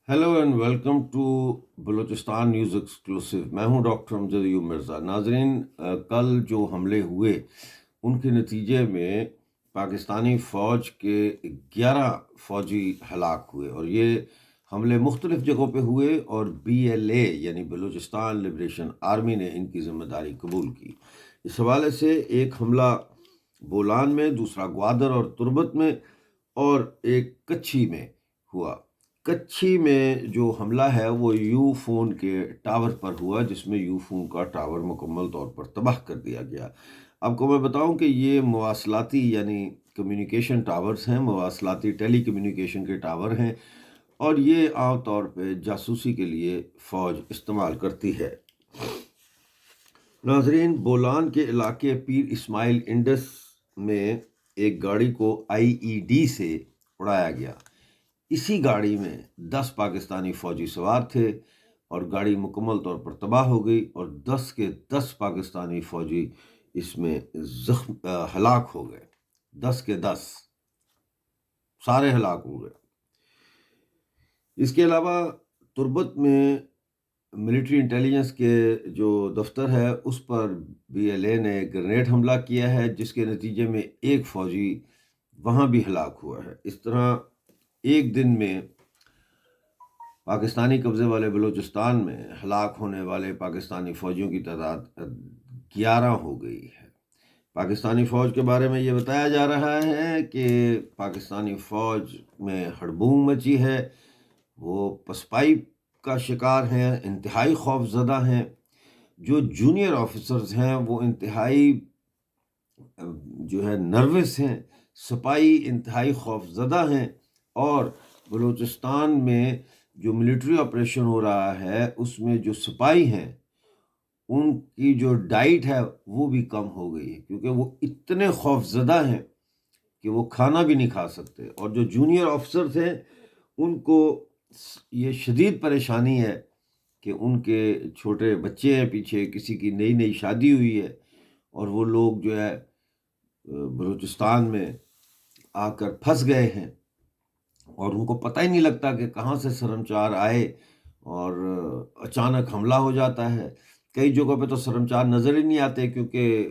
Hello and welcome to Balochistan news exclusive. میں ہوں doctor امجد ایوب مرزا۔ ناظرین، کل جو حملے ہوئے ان کے نتیجے میں پاکستانی فوج کے 11 فوجی ہلاک ہوئے، اور یہ حملے مختلف جگہوں پہ ہوئے، اور BLA یعنی بلوچستان لبریشن آرمی نے ان کی ذمہ داری قبول کی۔ اس حوالے سے ایک حملہ بولان میں، دوسرا گوادر اور تربت میں، اور ایک کچھی میں ہوا۔ کچھی میں جو حملہ ہے وہ یو فون کے ٹاور پر ہوا، جس میں یو فون کا ٹاور مکمل طور پر تباہ کر دیا گیا۔ آپ کو میں بتاؤں کہ یہ مواصلاتی یعنی کمیونیکیشن ٹاورز ہیں، مواصلاتی ٹیلی کمیونیکیشن کے ٹاور ہیں، اور یہ عام طور پہ جاسوسی کے لیے فوج استعمال کرتی ہے۔ ناظرین، بولان کے علاقے پیر اسماعیل انڈس میں ایک گاڑی کو IED سے اڑایا گیا۔ اسی گاڑی میں 10 پاکستانی فوجی سوار تھے، اور گاڑی مکمل طور پر تباہ ہو گئی، اور 10 کے 10 پاکستانی فوجی اس میں ہلاک ہو گئے۔ 10 کے 10 سارے ہلاک ہو گئے۔ اس کے علاوہ تربت میں ملٹری انٹیلیجنس کے جو دفتر ہے اس پر BLA نے گرینیڈ حملہ کیا ہے، جس کے نتیجے میں ایک فوجی وہاں بھی ہلاک ہوا ہے۔ اس طرح ایک دن میں پاکستانی قبضے والے بلوچستان میں ہلاک ہونے والے پاکستانی فوجیوں کی تعداد 11 ہو گئی ہے۔ پاکستانی فوج کے بارے میں یہ بتایا جا رہا ہے کہ پاکستانی فوج میں ہڑبونگ مچی ہے، وہ پسپائی کا شکار ہیں، انتہائی خوف زدہ ہیں۔ جو جونیئر آفیسرز ہیں وہ انتہائی جو ہے نروس ہیں، سپاہی انتہائی خوف زدہ ہیں، اور بلوچستان میں جو ملٹری آپریشن ہو رہا ہے اس میں جو سپاہی ہیں ان کی جو ڈائٹ ہے وہ بھی کم ہو گئی ہے، کیونکہ وہ اتنے خوف زدہ ہیں کہ وہ کھانا بھی نہیں کھا سکتے۔ اور جو جونیئر آفیسرز ہیں ان کو یہ شدید پریشانی ہے کہ ان کے چھوٹے بچے ہیں، پیچھے کسی کی نئی نئی شادی ہوئی ہے، اور وہ لوگ جو ہے بلوچستان میں آ کر پھنس گئے ہیں، اور ان کو پتہ ہی نہیں لگتا کہ کہاں سے سرمچار آئے، اور اچانک حملہ ہو جاتا ہے۔ کئی جگہوں پہ تو سرمچار نظر ہی نہیں آتے کیونکہ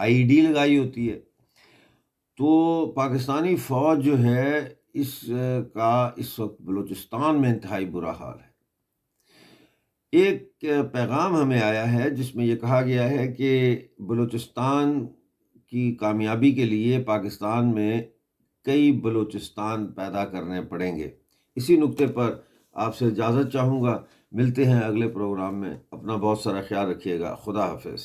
IED لگائی ہوتی ہے۔ تو پاکستانی فوج جو ہے اس کا اس وقت بلوچستان میں انتہائی برا حال ہے۔ ایک پیغام ہمیں آیا ہے جس میں یہ کہا گیا ہے کہ بلوچستان کی کامیابی کے لیے پاکستان میں کئی بلوچستان پیدا کرنے پڑیں گے۔ اسی نقطے پر آپ سے اجازت چاہوں گا، ملتے ہیں اگلے پروگرام میں۔ اپنا بہت سارا خیال رکھیے گا۔ خدا حافظ۔